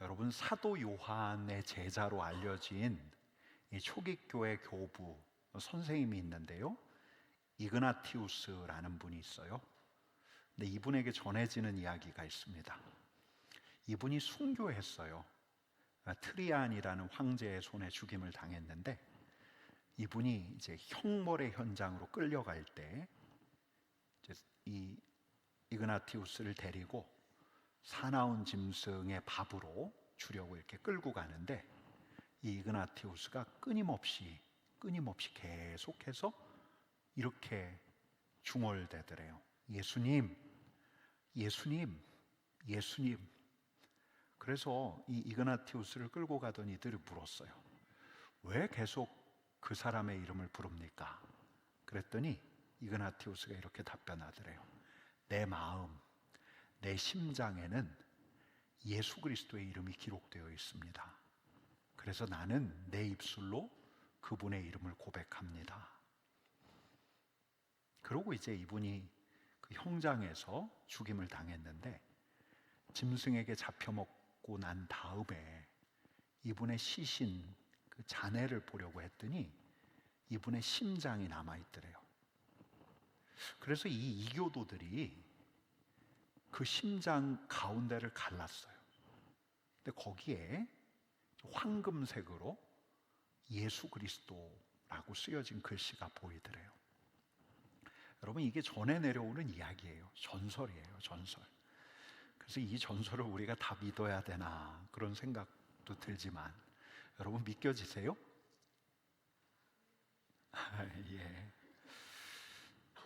여러분, 사도 요한의 제자로 알려진 이 초기교회 교부 선생님이 있는데요, 이그나티우스라는 분이 있어요. 근데 이분에게 전해지는 이야기가 있습니다. 이분이 순교했어요. 트리안이라는 황제의 손에 죽임을 당했는데, 이분이 이제 형벌의 현장으로 끌려갈 때 이 이그나티우스를 데리고 사나운 짐승의 밥으로 주려고 이렇게 끌고 가는데, 이 이그나티우스가 끊임없이 계속해서 이렇게 중얼대더래요. 예수님, 예수님, 예수님. 그래서 이 이그나티우스를 끌고 가던 이들이 물었어요. 왜 계속 그 사람의 이름을 부릅니까? 그랬더니 이그나티우스가 이렇게 답변하더래요. 내 마음, 내 심장에는 예수 그리스도의 이름이 기록되어 있습니다. 그래서 나는 내 입술로 그분의 이름을 고백합니다. 그러고 이제 이분이 그 형장에서 죽임을 당했는데, 짐승에게 잡혀먹고 난 다음에 이분의 시신, 그 잔해를 보려고 했더니 이분의 심장이 남아있더래요. 그래서 이 이교도들이 그 심장 가운데를 갈랐어요. 근데 거기에 황금색으로 예수 그리스도라고 쓰여진 글씨가 보이더래요. 여러분, 이게 전해 내려오는 이야기예요. 전설이에요, 전설. 그래서 이 전설을 우리가 다 믿어야 되나 그런 생각도 들지만, 여러분 믿겨지세요? 예.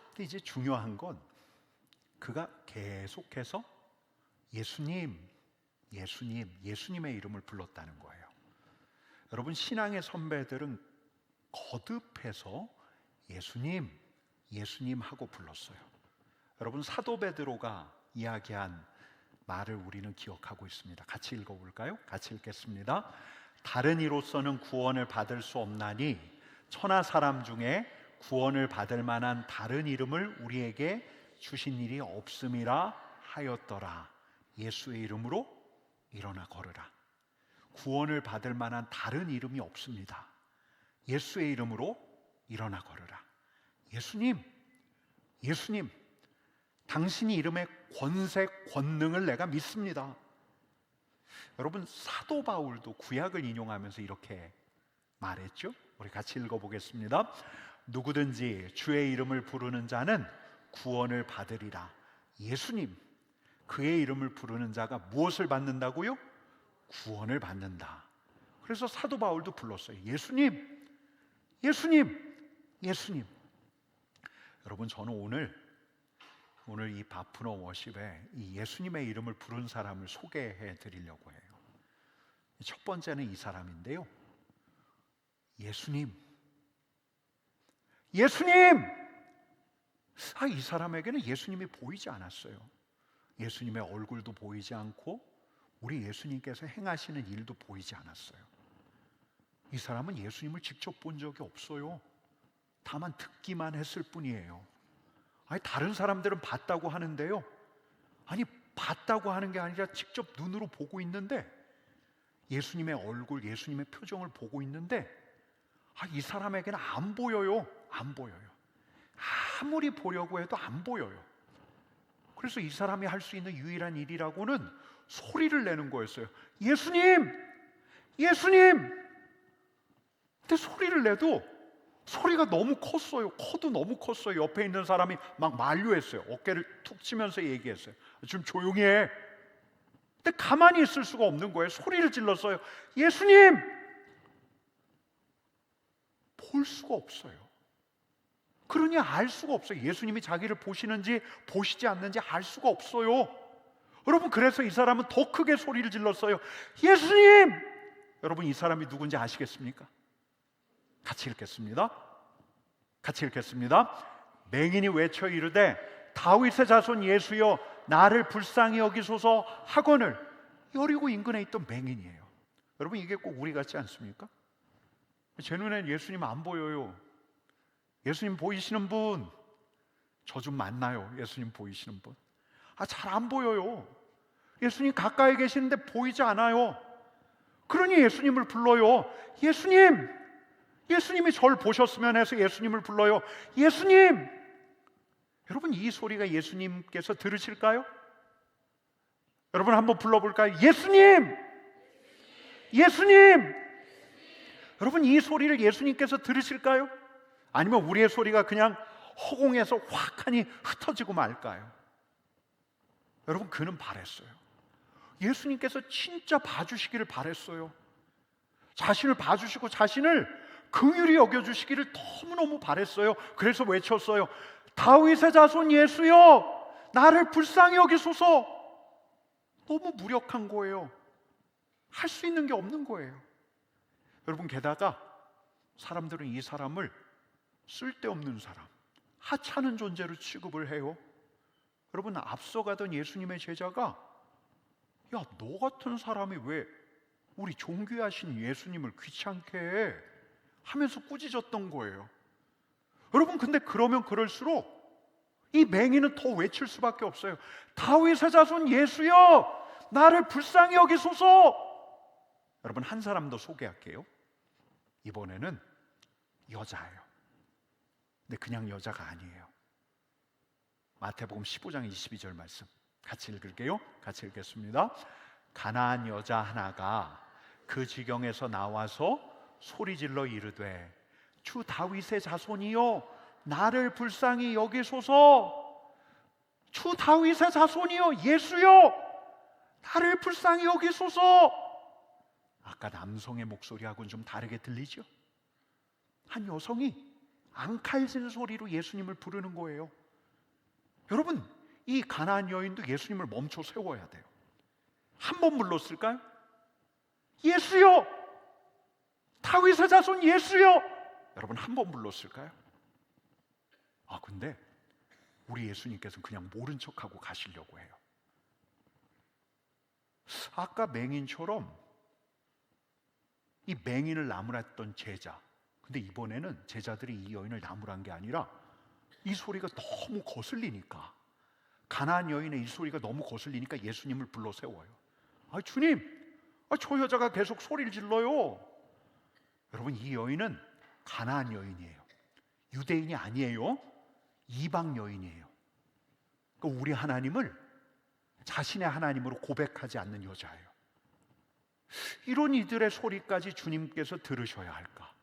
근데 이제 중요한 건 그가 계속해서 예수님, 예수님, 예수님의 이름을 불렀다는 거예요. 여러분, 신앙의 선배들은 거듭해서 예수님, 예수님 하고 불렀어요. 여러분, 사도 베드로가 이야기한 말을 우리는 기억하고 있습니다. 같이 읽어볼까요? 같이 읽겠습니다. 다른 이로서는 구원을 받을 수 없나니 천하 사람 중에 구원을 받을 만한 다른 이름을 우리에게 주신 일이 없음이라 하였더라. 예수의 이름으로 일어나 걸으라. 구원을 받을 만한 다른 이름이 없습니다. 예수의 이름으로 일어나 걸으라. 예수님, 예수님, 당신이 이름의 권세, 권능을 내가 믿습니다. 여러분, 사도 바울도 구약을 인용하면서 이렇게 말했죠. 우리 같이 읽어보겠습니다. 누구든지 주의 이름을 부르는 자는 구원을 받으리라. 예수님, 그의 이름을 부르는 자가 무엇을 받는다고요? 구원을 받는다. 그래서 사도 바울도 불렀어요. 예수님, 예수님, 예수님. 여러분, 저는 오늘 이 바프너 워십에 이 예수님의 이름을 부른 사람을 소개해 드리려고 해요. 첫 번째는 이 사람인데요, 예수님, 예수님! 이 사람에게는 예수님이 보이지 않았어요. 예수님의 얼굴도 보이지 않고 우리 예수님께서 행하시는 일도 보이지 않았어요. 이 사람은 예수님을 직접 본 적이 없어요. 다만 듣기만 했을 뿐이에요. 다른 사람들은 봤다고 하는데요, 봤다고 하는 게 아니라 직접 눈으로 보고 있는데, 예수님의 얼굴, 예수님의 표정을 보고 있는데, 이 사람에게는 안 보여요. 안 보여요. 아무리 보려고 해도 안 보여요. 그래서 이 사람이 할 수 있는 유일한 일이라고는 소리를 내는 거였어요. 예수님! 예수님! 근데 소리를 내도 소리가 너무 컸어요. 코도 너무 컸어요. 옆에 있는 사람이 막 만류했어요. 어깨를 툭 치면서 얘기했어요. 좀 조용히 해. 근데 가만히 있을 수가 없는 거예요. 소리를 질렀어요. 예수님! 볼 수가 없어요. 그러니 알 수가 없어요. 예수님이 자기를 보시는지 보시지 않는지 알 수가 없어요. 여러분, 그래서 이 사람은 더 크게 소리를 질렀어요. 예수님! 여러분, 이 사람이 누군지 아시겠습니까? 같이 읽겠습니다. 같이 읽겠습니다. 맹인이 외쳐 이르되 다윗의 자손 예수여 나를 불쌍히 여기소서 하거늘. 여리고 인근에 있던 맹인이에요. 여러분, 이게 꼭 우리 같지 않습니까? 제 눈엔 예수님 안 보여요. 예수님 보이시는 분, 저 좀 만나요. 예수님 보이시는 분. 잘 안 보여요. 예수님 가까이 계시는데 보이지 않아요. 그러니 예수님을 불러요. 예수님! 예수님이 저를 보셨으면 해서 예수님을 불러요. 예수님! 여러분, 이 소리가 예수님께서 들으실까요? 여러분 한번 불러볼까요? 예수님! 예수님! 여러분, 이 소리를 예수님께서 들으실까요? 아니면 우리의 소리가 그냥 허공에서 확하니 흩어지고 말까요? 여러분, 그는 바랬어요. 예수님께서 진짜 봐주시기를 바랬어요. 자신을 봐주시고 자신을 긍휼히 여겨주시기를 너무너무 바랬어요. 그래서 외쳤어요. 다윗의 자손 예수여, 나를 불쌍히 여기소서. 너무 무력한 거예요. 할 수 있는 게 없는 거예요. 여러분, 게다가 사람들은 이 사람을 쓸데없는 사람, 하찮은 존재로 취급을 해요. 여러분, 앞서가던 예수님의 제자가 야, 너 같은 사람이 왜 우리 존귀하신 예수님을 귀찮게 해? 하면서 꾸짖었던 거예요. 여러분, 근데 그러면 그럴수록 이 맹인은 더 외칠 수밖에 없어요. 다윗의 자손 예수여, 나를 불쌍히 여기소서. 여러분, 한 사람 더 소개할게요. 이번에는 여자예요. 근데 그냥 여자가 아니에요. 마태복음 15장 22절 말씀 같이 읽을게요. 같이 읽겠습니다. 가나안 여자 하나가 그 지경에서 나와서 소리질러 이르되 주 다윗의 자손이여, 나를 불쌍히 여기소서. 주 다윗의 자손이여, 예수여, 나를 불쌍히 여기소서. 아까 남성의 목소리하고는 좀 다르게 들리죠? 한 여성이 앙칼진 소리로 예수님을 부르는 거예요. 여러분, 이 가나안 여인도 예수님을 멈춰 세워야 돼요. 한 번 불렀을까요? 예수여, 다윗의 자손 예수여. 여러분, 한 번 불렀을까요? 근데 우리 예수님께서는 그냥 모른 척하고 가시려고 해요. 아까 맹인처럼 이 맹인을 나무랐던 제자, 근데 이번에는 제자들이 이 여인을 나무란 게 아니라 이 소리가 너무 거슬리니까, 가나안 여인의 이 소리가 너무 거슬리니까 예수님을 불러 세워요. 주님, 저 여자가 계속 소리를 질러요. 여러분, 이 여인은 가나안 여인이에요. 유대인이 아니에요. 이방 여인이에요. 그러니까 우리 하나님을 자신의 하나님으로 고백하지 않는 여자예요. 이런 이들의 소리까지 주님께서 들으셔야 할까?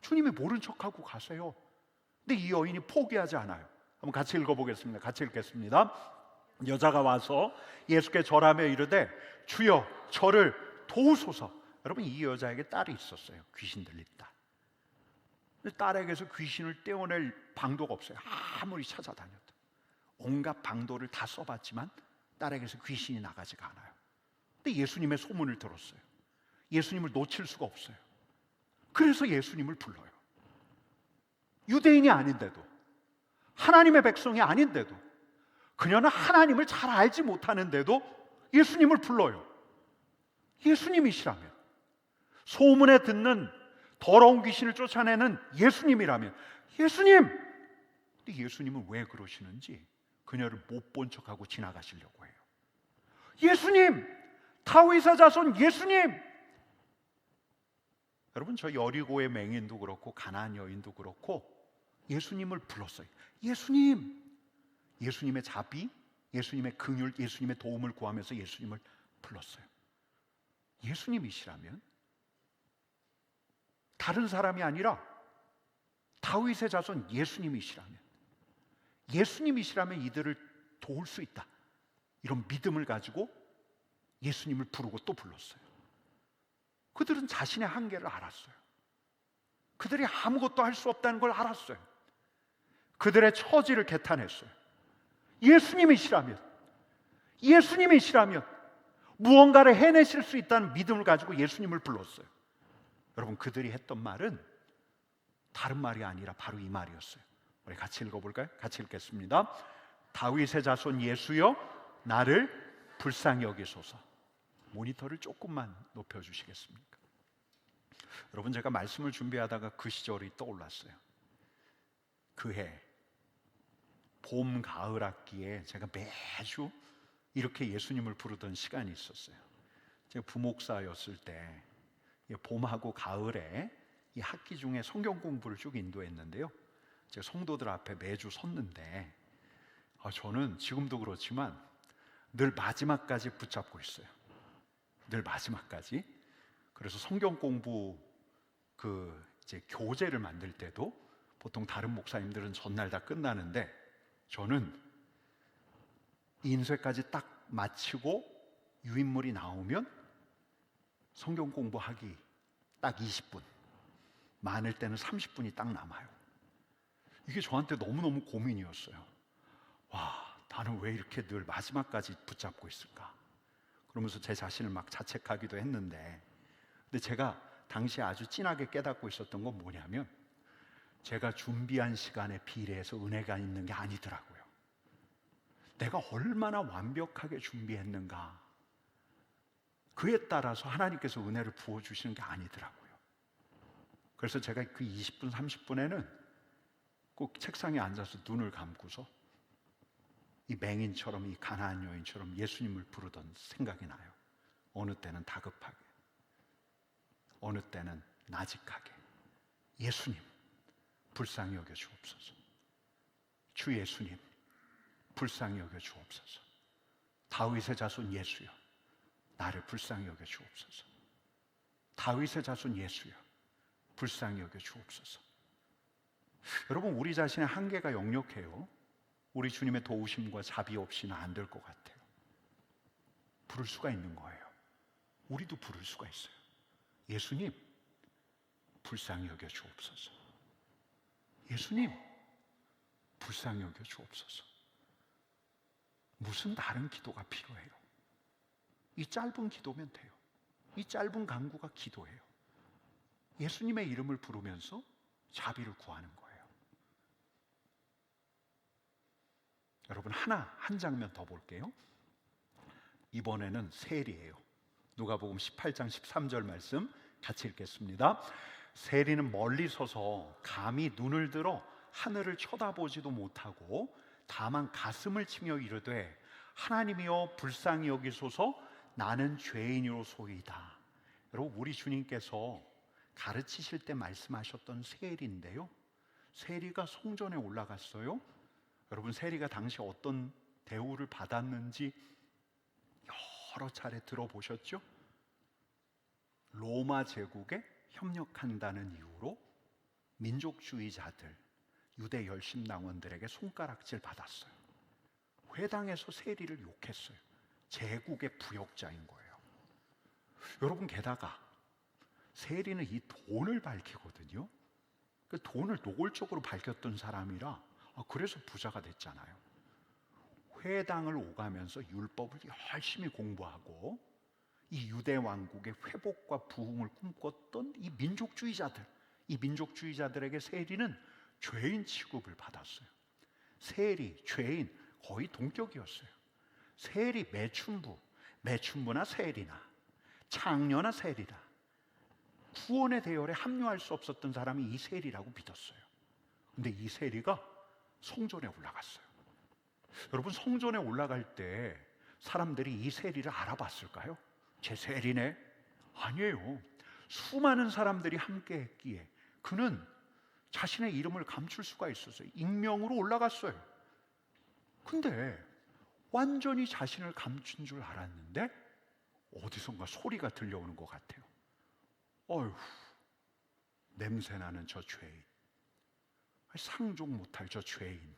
주님이 모른 척하고 가세요. 근데 이 여인이 포기하지 않아요. 한번 같이 읽어보겠습니다. 같이 읽겠습니다. 여자가 와서 예수께 절하며 이르되 주여, 저를 도우소서. 여러분, 이 여자에게 딸이 있었어요. 귀신 들린 딸. 근데 딸에게서 귀신을 떼어낼 방도가 없어요. 아무리 찾아다녀도 온갖 방도를 다 써봤지만 딸에게서 귀신이 나가지가 않아요. 근데 예수님의 소문을 들었어요. 예수님을 놓칠 수가 없어요. 그래서 예수님을 불러요. 유대인이 아닌데도, 하나님의 백성이 아닌데도, 그녀는 하나님을 잘 알지 못하는데도 예수님을 불러요. 예수님이시라면, 소문에 듣는 더러운 귀신을 쫓아내는 예수님이라면, 예수님! 근데 예수님은 왜 그러시는지 그녀를 못 본 척하고 지나가시려고 해요. 예수님! 다윗의 자손 예수님! 여러분, 저 여리고의 맹인도 그렇고 가나안 여인도 그렇고 예수님을 불렀어요. 예수님! 예수님의 자비, 예수님의 긍휼, 예수님의 도움을 구하면서 예수님을 불렀어요. 예수님이시라면, 다른 사람이 아니라 다윗의 자손 예수님이시라면, 예수님이시라면 이들을 도울 수 있다, 이런 믿음을 가지고 예수님을 부르고 또 불렀어요. 그들은 자신의 한계를 알았어요. 그들이 아무것도 할 수 없다는 걸 알았어요. 그들의 처지를 개탄했어요. 예수님이시라면, 예수님이시라면 무언가를 해내실 수 있다는 믿음을 가지고 예수님을 불렀어요. 여러분, 그들이 했던 말은 다른 말이 아니라 바로 이 말이었어요. 우리 같이 읽어볼까요? 같이 읽겠습니다. 다윗의 자손 예수여, 나를 불쌍히 여기소서. 모니터를 조금만 높여주시겠습니까? 여러분, 제가 말씀을 준비하다가 그 시절이 떠올랐어요. 그해 봄, 가을 학기에 제가 매주 이렇게 예수님을 부르던 시간이 있었어요. 제가 부목사였을 때 봄하고 가을에 이 학기 중에 성경 공부를 쭉 인도했는데요. 제가 성도들 앞에 매주 섰는데 저는 지금도 그렇지만 늘 마지막까지 붙잡고 있어요. 늘 마지막까지. 그래서 성경 공부 이제 교재를 만들 때도 보통 다른 목사님들은 전날 다 끝나는데 저는 인쇄까지 딱 마치고 유인물이 나오면 성경 공부하기 딱 20분, 많을 때는 30분이 딱 남아요. 이게 저한테 너무너무 고민이었어요. 와, 나는 왜 이렇게 늘 마지막까지 붙잡고 있을까? 그러면서 제 자신을 막 자책하기도 했는데, 근데 제가 당시에 아주 진하게 깨닫고 있었던 건 뭐냐면 제가 준비한 시간에 비례해서 은혜가 있는 게 아니더라고요. 내가 얼마나 완벽하게 준비했는가, 그에 따라서 하나님께서 은혜를 부어주시는 게 아니더라고요. 그래서 제가 그 20분, 30분에는 꼭 책상에 앉아서 눈을 감고서 이 맹인처럼, 이 가나안 여인처럼 예수님을 부르던 생각이 나요. 어느 때는 다급하게, 어느 때는 나직하게. 예수님, 불쌍히 여겨 주옵소서. 주 예수님, 불쌍히 여겨 주옵소서. 다윗의 자손 예수여, 나를 불쌍히 여겨 주옵소서. 다윗의 자손 예수여, 불쌍히 여겨 주옵소서. 여러분, 우리 자신의 한계가 역력해요. 우리 주님의 도우심과 자비 없이는 안 될 것 같아요. 부를 수가 있는 거예요. 우리도 부를 수가 있어요. 예수님, 불쌍히 여겨 주옵소서. 예수님, 불쌍히 여겨 주옵소서. 무슨 다른 기도가 필요해요? 이 짧은 기도면 돼요. 이 짧은 간구가 기도예요. 예수님의 이름을 부르면서 자비를 구하는 거예요. 여러분, 한 장면 더 볼게요. 이번에는 세리예요. 누가복음 18장 13절 말씀 같이 읽겠습니다. 세리는 멀리 서서 감히 눈을 들어 하늘을 쳐다보지도 못하고 다만 가슴을 치며 이르되 하나님이여 불쌍히 여기소서, 나는 죄인이로소이다. 여러분, 우리 주님께서 가르치실 때 말씀하셨던 세리인데요, 세리가 성전에 올라갔어요. 여러분, 세리가 당시 어떤 대우를 받았는지 여러 차례 들어보셨죠? 로마 제국에 협력한다는 이유로 민족주의자들, 유대 열심당원들에게 손가락질 받았어요. 회당에서 세리를 욕했어요. 제국의 부역자인 거예요. 여러분, 게다가 세리는 이 돈을 밝히거든요. 그 돈을 노골적으로 밝혔던 사람이라 그래서 부자가 됐잖아요. 회당을 오가면서 율법을 열심히 공부하고 이 유대 왕국의 회복과 부흥을 꿈꿨던 이 민족주의자들에게 세리는 죄인 취급을 받았어요. 세리, 죄인 거의 동격이었어요. 세리, 매춘부나 세리나 창녀나 세리나 구원의 대열에 합류할 수 없었던 사람이 이 세리라고 믿었어요. 근데 이 세리가 성전에 올라갔어요. 여러분, 성전에 올라갈 때 사람들이 이 세리를 알아봤을까요? 제 세리네? 아니에요. 수많은 사람들이 함께 했기에 그는 자신의 이름을 감출 수가 있었어요. 익명으로 올라갔어요. 근데 완전히 자신을 감춘 줄 알았는데 어디선가 소리가 들려오는 것 같아요. 어휴, 냄새나는 저 죄인, 상종 못할 저 죄인.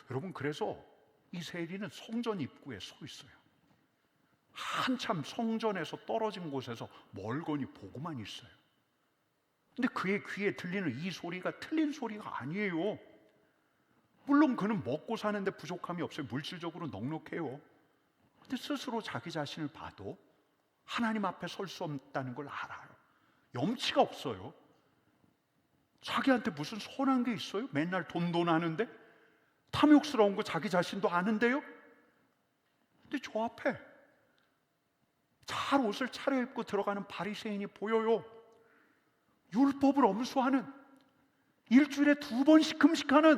여러분, 그래서 이 세리는 성전 입구에 서 있어요. 한참 성전에서 떨어진 곳에서 멀거니 보고만 있어요. 근데 그의 귀에 들리는 이 소리가 틀린 소리가 아니에요. 물론 그는 먹고 사는데 부족함이 없어요. 물질적으로 넉넉해요. 근데 스스로 자기 자신을 봐도 하나님 앞에 설 수 없다는 걸 알아요. 염치가 없어요. 자기한테 무슨 선한 게 있어요? 맨날 돈 하는데 탐욕스러운 거 자기 자신도 아는데요. 근데 저 앞에 잘 옷을 차려입고 들어가는 바리새인이 보여요. 율법을 엄수하는, 일주일에 2번씩 금식하는,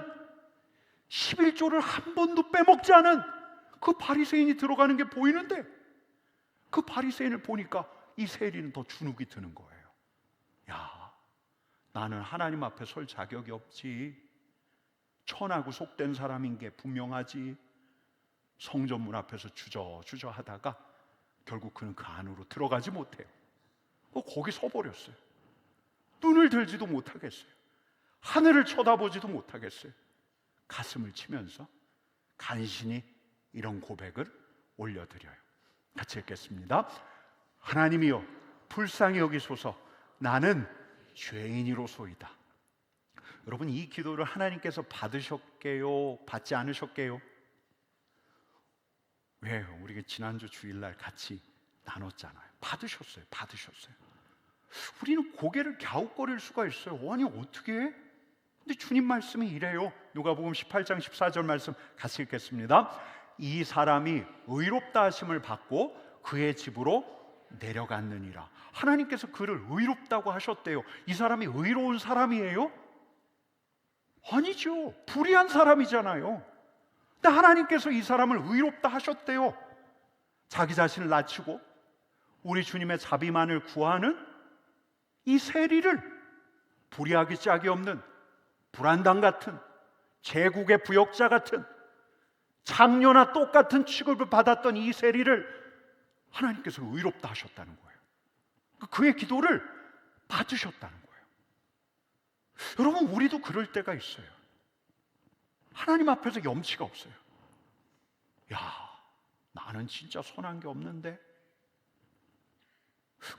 11조를 한 번도 빼먹지 않은 그 바리새인이 들어가는 게 보이는데, 그 바리새인을 보니까 이 세리는 더 주눅이 드는 거예요. 야, 나는 하나님 앞에 설 자격이 없지. 천하고 속된 사람인 게 분명하지. 성전문 앞에서 주저주저 하다가 결국 그는 그 안으로 들어가지 못해요. 거기 서버렸어요. 눈을 들지도 못하겠어요. 하늘을 쳐다보지도 못하겠어요. 가슴을 치면서 간신히 이런 고백을 올려드려요. 같이 읽겠습니다. 하나님이여, 불쌍히 여기소서. 나는 죄인이로소이다. 여러분, 이 기도를 하나님께서 받으셨게요? 받지 않으셨게요? 왜요? 우리가 지난주 주일날 같이 나눴잖아요. 받으셨어요. 받으셨어요. 우리는 고개를 갸웃거릴 수가 있어요. 아니, 어떻게 해? 근데 주님 말씀이 이래요. 누가복음 18장 14절 말씀 같이 읽겠습니다. 이 사람이 의롭다 하심을 받고 그의 집으로 내려갔느니라. 하나님께서 그를 의롭다고 하셨대요. 이 사람이 의로운 사람이에요? 아니죠. 불의한 사람이잖아요. 근데 하나님께서 이 사람을 의롭다 하셨대요. 자기 자신을 낮추고 우리 주님의 자비만을 구하는 이 세리를, 불의하기 짝이 없는 불안당 같은 제국의 부역자 같은 장녀나 똑같은 취급을 받았던 이 세리를 하나님께서 의롭다 하셨다는 거예요. 그의 기도를 받으셨다는 거예요. 여러분, 우리도 그럴 때가 있어요. 하나님 앞에서 염치가 없어요. 야, 나는 진짜 선한 게 없는데.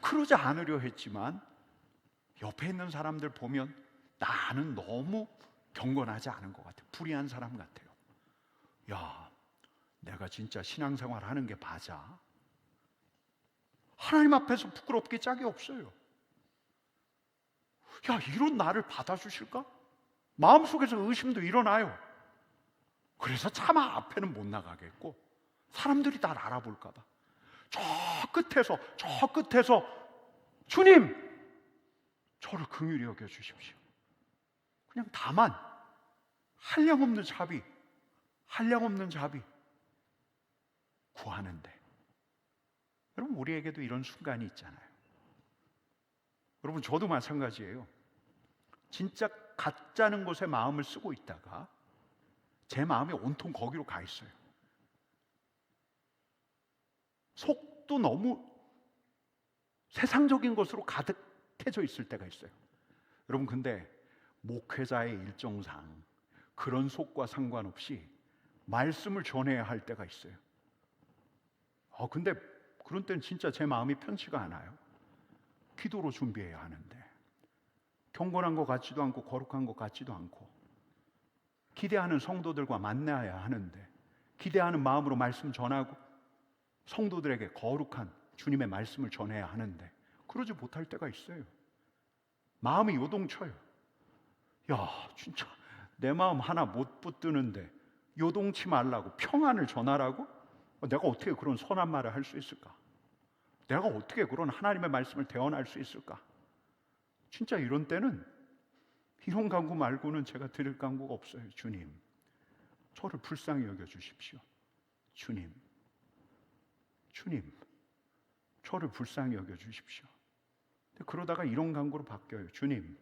그러지 않으려 했지만 옆에 있는 사람들 보면 나는 너무 경건하지 않은 것 같아요. 불의한 사람 같아요. 야, 내가 진짜 신앙생활 하는 게 맞아? 하나님 앞에서 부끄럽게 짝이 없어요. 야, 이런 나를 받아주실까? 마음속에서 의심도 일어나요. 그래서 차마 앞에는 못 나가겠고 사람들이 날 알아볼까 봐 저 끝에서 주님, 저를 긍휼히 여겨주십시오. 그냥 다만 한량없는 자비 구하는데, 여러분, 우리에게도 이런 순간이 있잖아요. 여러분, 저도 마찬가지예요. 진짜 가짜는 곳에 마음을 쓰고 있다가 제 마음이 온통 거기로 가 있어요. 속도 너무 세상적인 것으로 가득해져 있을 때가 있어요. 여러분, 근데 목회자의 일정상 그런 속과 상관없이 말씀을 전해야 할 때가 있어요. 근데 그런 때는 진짜 제 마음이 편치가 않아요. 기도로 준비해야 하는데, 경건한 것 같지도 않고 거룩한 것 같지도 않고, 기대하는 성도들과 만나야 하는데 기대하는 마음으로 말씀 전하고 성도들에게 거룩한 주님의 말씀을 전해야 하는데 그러지 못할 때가 있어요. 마음이 요동쳐요. 야, 진짜 내 마음 하나 못 붙드는데 요동치 말라고, 평안을 전하라고? 내가 어떻게 그런 선한 말을 할 수 있을까? 내가 어떻게 그런 하나님의 말씀을 대언할 수 있을까? 진짜 이런 때는 이런 간구 말고는 제가 드릴 간구가 없어요. 주님, 저를 불쌍히 여겨주십시오. 주님, 저를 불쌍히 여겨주십시오. 그러다가 이런 간구로 바뀌어요. 주님,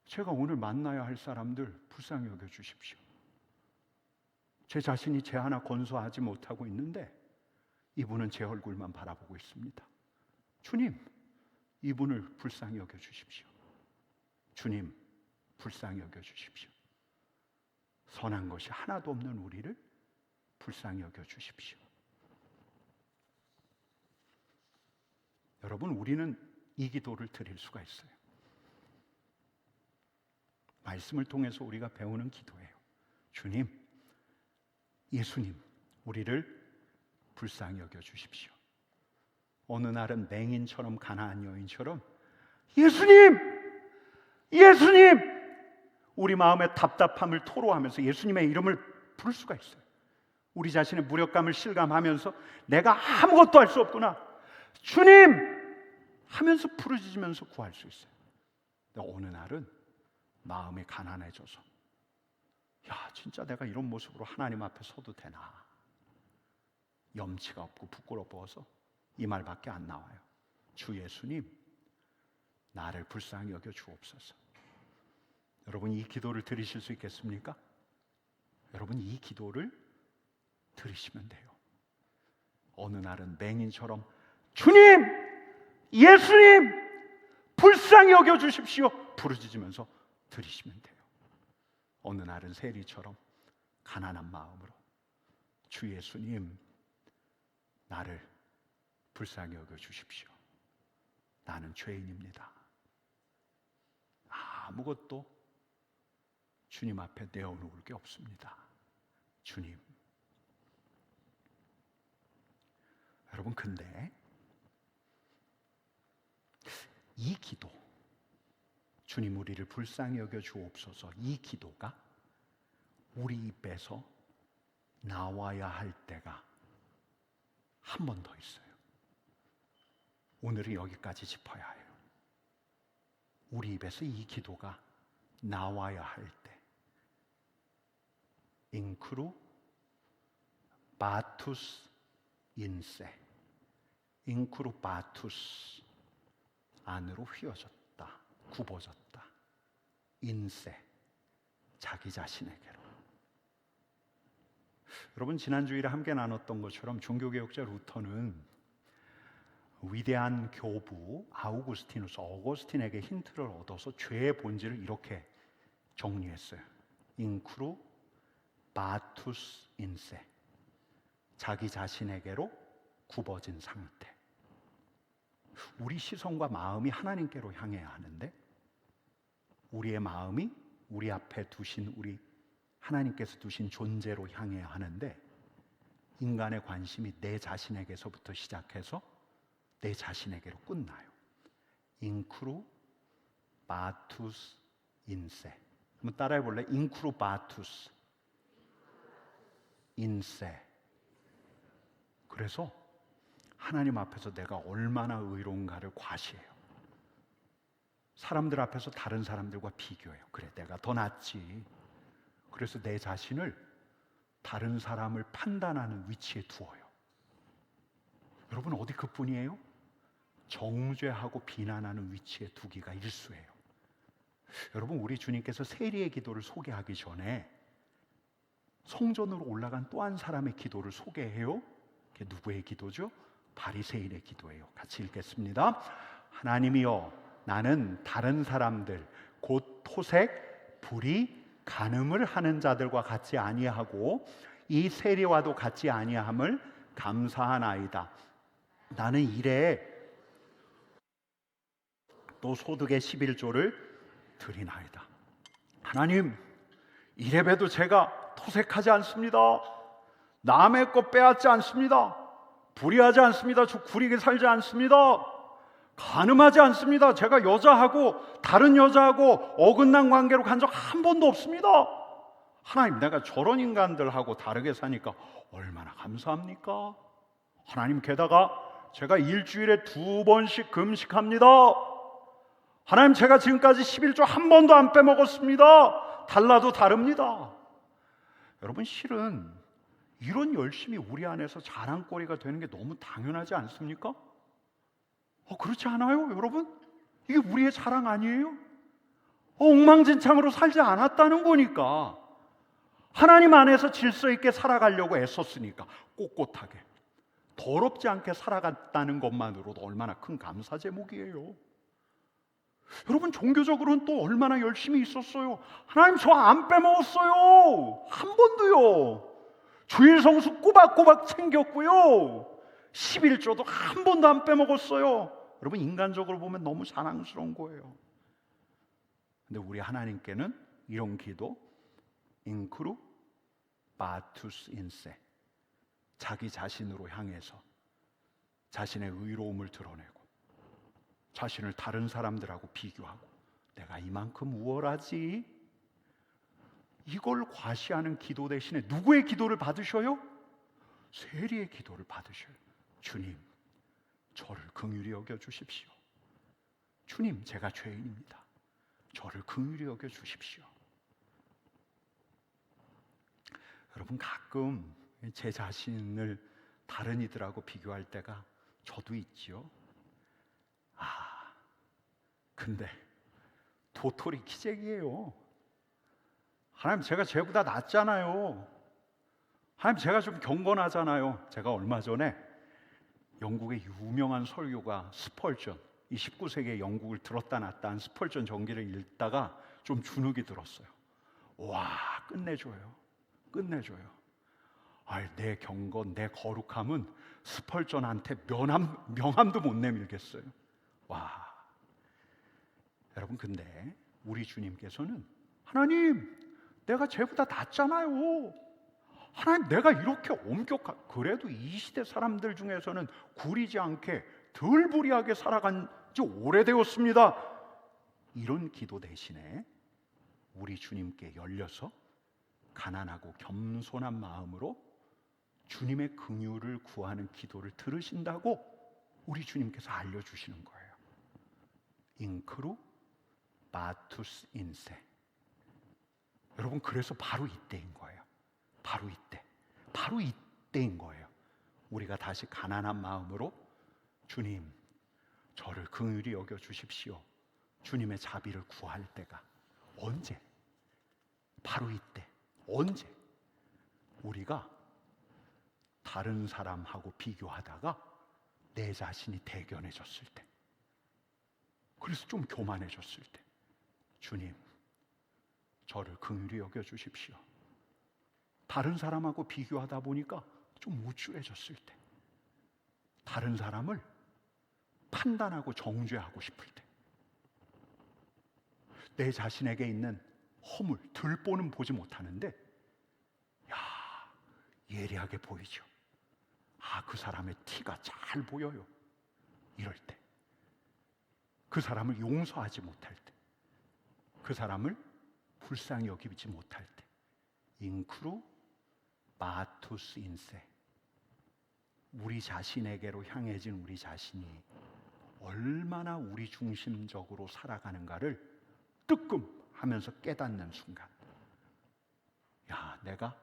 제가 오늘 만나야 할 사람들 불쌍히 여겨주십시오. 제 자신이 제 하나 건소하지 못하고 있는데 이분은 제 얼굴만 바라보고 있습니다. 주님, 이분을 불쌍히 여겨주십시오. 주님, 불쌍히 여겨주십시오. 선한 것이 하나도 없는 우리를 불쌍히 여겨주십시오. 여러분, 우리는 이 기도를 드릴 수가 있어요. 말씀을 통해서 우리가 배우는 기도예요. 주님, 예수님, 우리를 불쌍히 여겨주십시오. 어느 날은 맹인처럼 가나안 여인처럼 예수님! 우리 마음의 답답함을 토로하면서 예수님의 이름을 부를 수가 있어요. 우리 자신의 무력감을 실감하면서 내가 아무것도 할 수 없구나, 주님! 하면서 부르짖으면서 구할 수 있어요. 근데 어느 날은 마음이 가난해져서, 야, 진짜 내가 이런 모습으로 하나님 앞에 서도 되나? 염치가 없고 부끄러워서 이 말밖에 안 나와요. 주 예수님, 나를 불쌍히 여겨 주옵소서. 여러분, 이 기도를 드리실 수 있겠습니까? 여러분, 이 기도를 드리시면 돼요. 어느 날은 맹인처럼 주님, 예수님, 불쌍히 여겨 주십시오 부르짖으면서 드리시면 돼요. 어느 날은 세리처럼 가난한 마음으로 주 예수님, 나를 불쌍히 여겨 주십시오. 나는 죄인입니다. 아무것도 주님 앞에 내어놓을 게 없습니다. 주님. 여러분, 근데 이 기도, 주님 우리를 불쌍히 여겨 주옵소서, 이 기도가 우리 입에서 나와야 할 때가 한 번 더 있어요. 오늘은 여기까지 짚어야 해요. 우리 입에서 이 기도가 나와야 할 때, 인크루 바투스 인세, 인크루 바투스, 안으로 휘어졌다, 굽어졌다, 인세, 자기 자신에게로. 여러분, 지난 주일에 함께 나눴던 것처럼 종교개혁자 루터는 위대한 교부 아우구스티누스, 어거스틴에게 힌트를 얻어서 죄의 본질을 이렇게 정리했어요. 인크루 바투스 인세, 자기 자신에게로 굽어진 상태. 우리 시선과 마음이 하나님께로 향해야 하는데, 우리의 마음이 우리 앞에 두신, 우리 하나님께서 두신 존재로 향해야 하는데, 인간의 관심이 내 자신에게서부터 시작해서 내 자신에게로 끝나요. 인크루 바투스 인세. 한번 따라해 볼래? 인크루 바투스 인세. 그래서 하나님 앞에서 내가 얼마나 의로운가를 과시해요. 사람들 앞에서 다른 사람들과 비교해요. 그래, 내가 더 낫지. 그래서 내 자신을 다른 사람을 판단하는 위치에 두어요. 여러분, 어디 그뿐이에요? 정죄하고 비난하는 위치에 두기가 일수예요. 여러분, 우리 주님께서 세리의 기도를 소개하기 전에 성전으로 올라간 또 한 사람의 기도를 소개해요. 그게 누구의 기도죠? 바리새인의 기도예요. 같이 읽겠습니다. 하나님이여, 나는 다른 사람들 곧 토색, 불의, 간음을 하는 자들과 같지 아니하고 이 세리와도 같지 아니함을 감사하나이다. 나는 이래 또 소득의 11조를 드리나이다. 하나님, 이래봬도 제가 토색하지 않습니다. 남의 것 빼앗지 않습니다. 불의하지 않습니다. 저 구리게 살지 않습니다. 간음하지 않습니다. 제가 여자하고 다른 여자하고 어긋난 관계로 간 적 한 번도 없습니다. 하나님, 내가 저런 인간들하고 다르게 사니까 얼마나 감사합니까? 하나님, 게다가 제가 일주일에 2번씩 금식합니다. 하나님, 제가 지금까지 11조 한 번도 안 빼먹었습니다. 달라도 다릅니다. 여러분, 실은 이런 열심이 우리 안에서 자랑거리가 되는 게 너무 당연하지 않습니까? 그렇지 않아요, 여러분? 이게 우리의 자랑 아니에요? 엉망진창으로 살지 않았다는 거니까. 하나님 안에서 질서 있게 살아가려고 애썼으니까, 꼿꼿하게 더럽지 않게 살아갔다는 것만으로도 얼마나 큰 감사 제목이에요. 여러분, 종교적으로는 또 얼마나 열심히 있었어요. 하나님, 저 안 빼먹었어요. 한 번도요. 주일 성수 꼬박꼬박 챙겼고요. 11조도 한 번도 안 빼먹었어요. 여러분, 인간적으로 보면 너무 자랑스러운 거예요. 근데 우리 하나님께는 이런 기도, 인크루 바투스 인세, 자기 자신으로 향해서 자신의 의로움을 드러내고 자신을 다른 사람들하고 비교하고 내가 이만큼 우월하지? 이걸 과시하는 기도 대신에 누구의 기도를 받으셔요? 세리의 기도를 받으셔요. 주님, 저를 긍휼히 여겨 주십시오. 주님, 제가 죄인입니다. 저를 긍휼히 여겨 주십시오. 여러분, 가끔 제 자신을 다른 이들하고 비교할 때가 저도 있지요. 근데 도토리 키재기예요. 하나님, 제가 쟤보다 낫잖아요. 하나님, 제가 좀 경건하잖아요. 제가 얼마 전에 영국의 유명한 설교가 스펄전, 이 19세기의 영국을 들었다 놨다 한 스펄전 전기를 읽다가 좀 주눅이 들었어요. 와, 끝내줘요. 끝내줘요. 내 경건, 내 거룩함은 스펄전한테 명함도 못 내밀겠어요. 와, 여러분, 근데 우리 주님께서는 하나님, 내가 쟤보다 낫잖아요. 하나님, 내가 이렇게 그래도 이 시대 사람들 중에서는 구리지 않게 덜 불의하게 살아간 지 오래되었습니다. 이런 기도 대신에 우리 주님께 열려서 가난하고 겸손한 마음으로 주님의 긍휼을 구하는 기도를 들으신다고 우리 주님께서 알려주시는 거예요. 인크루 마투스 인세. 여러분, 그래서 바로 이때인 거예요. 바로 이때인 거예요. 우리가 다시 가난한 마음으로 주님, 저를 긍휼히 여겨 주십시오. 주님의 자비를 구할 때가 언제? 바로 이때. 언제? 우리가 다른 사람하고 비교하다가 내 자신이 대견해졌을 때, 그래서 좀 교만해졌을 때, 주님, 저를 긍휼히 여겨 주십시오. 다른 사람하고 비교하다 보니까 좀 우쭐해졌을 때, 다른 사람을 판단하고 정죄하고 싶을 때, 내 자신에게 있는 허물, 들보는 보지 못하는데 예리하게 보이죠. 그 사람의 티가 잘 보여요. 이럴 때, 그 사람을 용서하지 못할 때, 그 사람을 불쌍히 여기지 못할 때, 인크루 마투스 인세. 우리 자신에게로 향해진 우리 자신이 얼마나 우리 중심적으로 살아가는가를 뜨끔하면서 깨닫는 순간, 내가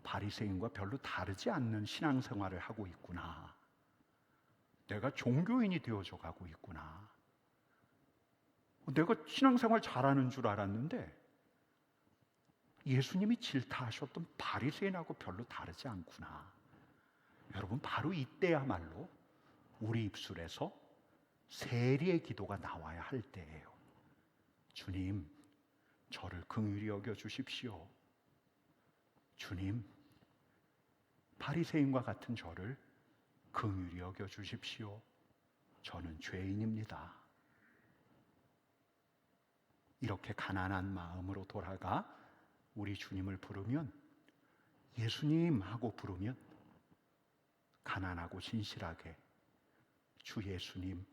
바리새인과 별로 다르지 않는 신앙생활을 하고 있구나. 내가 종교인이 되어져 가고 있구나. 내가 신앙생활 잘하는 줄 알았는데 예수님이 질타하셨던 바리새인하고 별로 다르지 않구나. 여러분, 바로 이때야말로 우리 입술에서 세리의 기도가 나와야 할 때예요. 주님, 저를 긍휼히 여겨 주십시오. 주님, 바리새인과 같은 저를 긍휼히 여겨 주십시오. 저는 죄인입니다. 이렇게 가난한 마음으로 돌아가 우리 주님을 부르면, 예수님 하고 부르면, 가난하고 진실하게 주 예수님,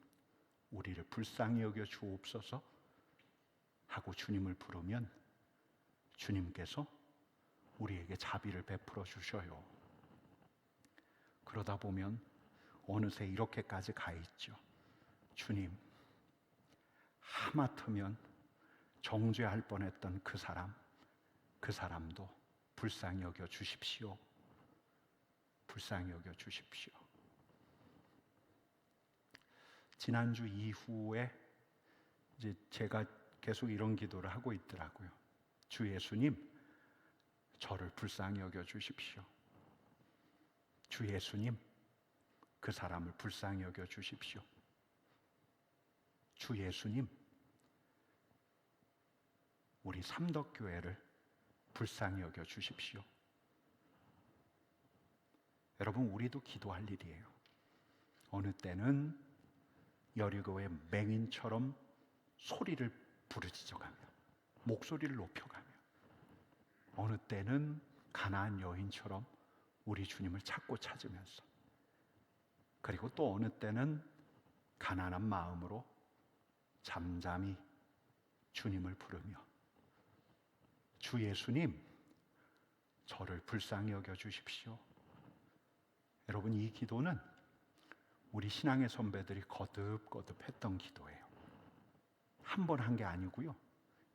우리를 불쌍히 여겨 주옵소서 하고 주님을 부르면 주님께서 우리에게 자비를 베풀어 주셔요. 그러다 보면 어느새 이렇게까지 가 있죠. 주님, 하마터면 정죄할 뻔했던 그 사람도 불쌍히 여겨 주십시오. 불쌍히 여겨 주십시오. 지난주 이후에 이제 제가 계속 이런 기도를 하고 있더라고요. 주 예수님, 저를 불쌍히 여겨 주십시오. 주 예수님, 그 사람을 불쌍히 여겨 주십시오. 주 예수님, 우리 삼덕교회를 불쌍히 여겨 주십시오. 여러분, 우리도 기도할 일이에요. 어느 때는 여리고의 맹인처럼 소리를 부르짖어가며 목소리를 높여가며, 어느 때는 가나안 여인처럼 우리 주님을 찾고 찾으면서, 그리고 또 어느 때는 가난한 마음으로 잠잠히 주님을 부르며, 주 예수님, 저를 불쌍히 여겨 주십시오. 여러분, 이 기도는 우리 신앙의 선배들이 거듭거듭 했던 기도예요. 한 번 한 게 아니고요,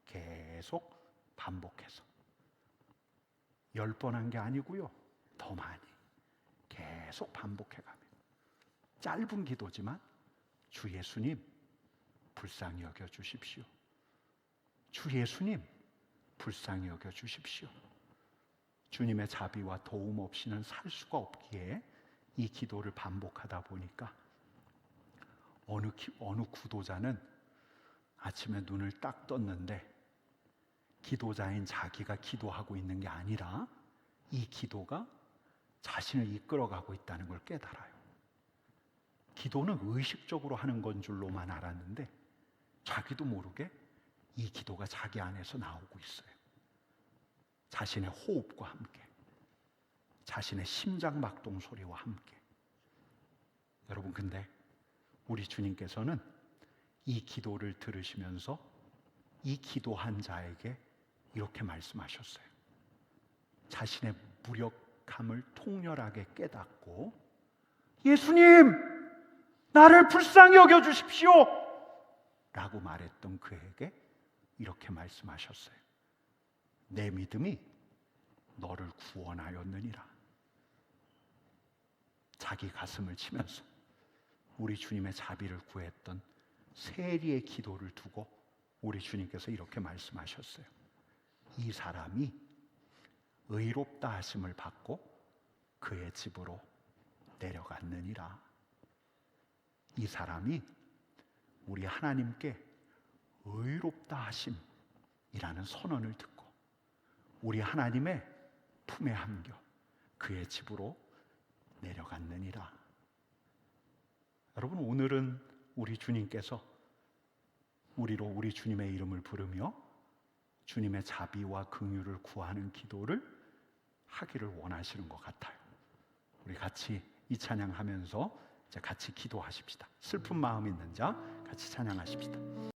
계속 반복해서 10번 한 게 아니고요, 더 많이 계속 반복해가며 짧은 기도지만 주 예수님 불쌍히 여겨 주십시오. 주 예수님 불쌍히 여겨 주십시오. 주님의 자비와 도움 없이는 살 수가 없기에 이 기도를 반복하다 보니까 어느 구도자는 아침에 눈을 딱 떴는데 기도자인 자기가 기도하고 있는 게 아니라 이 기도가 자신을 이끌어가고 있다는 걸 깨달아요. 기도는 의식적으로 하는 건 줄로만 알았는데 자기도 모르게 이 기도가 자기 안에서 나오고 있어요. 자신의 호흡과 함께, 자신의 심장박동 소리와 함께. 여러분, 근데 우리 주님께서는 이 기도를 들으시면서 이 기도한 자에게 이렇게 말씀하셨어요. 자신의 무력함을 통렬하게 깨닫고 예수님, 나를 불쌍히 여겨 주십시오 라고 말했던 그에게 이렇게 말씀하셨어요. 내 믿음이 너를 구원하였느니라. 자기 가슴을 치면서 우리 주님의 자비를 구했던 세리의 기도를 두고 우리 주님께서 이렇게 말씀하셨어요. 이 사람이 의롭다 하심을 받고 그의 집으로 내려갔느니라. 이 사람이 우리 하나님께 의롭다 하심이라는 선언을 듣고 우리 하나님의 품에 안겨 그의 집으로 내려갔느니라. 여러분, 오늘은 우리 주님께서 우리로 우리 주님의 이름을 부르며 주님의 자비와 긍휼을 구하는 기도를 하기를 원하시는 것 같아요. 우리 같이 이 찬양하면서 이제 같이 기도하십시다. 슬픈 마음 있는 자 같이 찬양하십시다.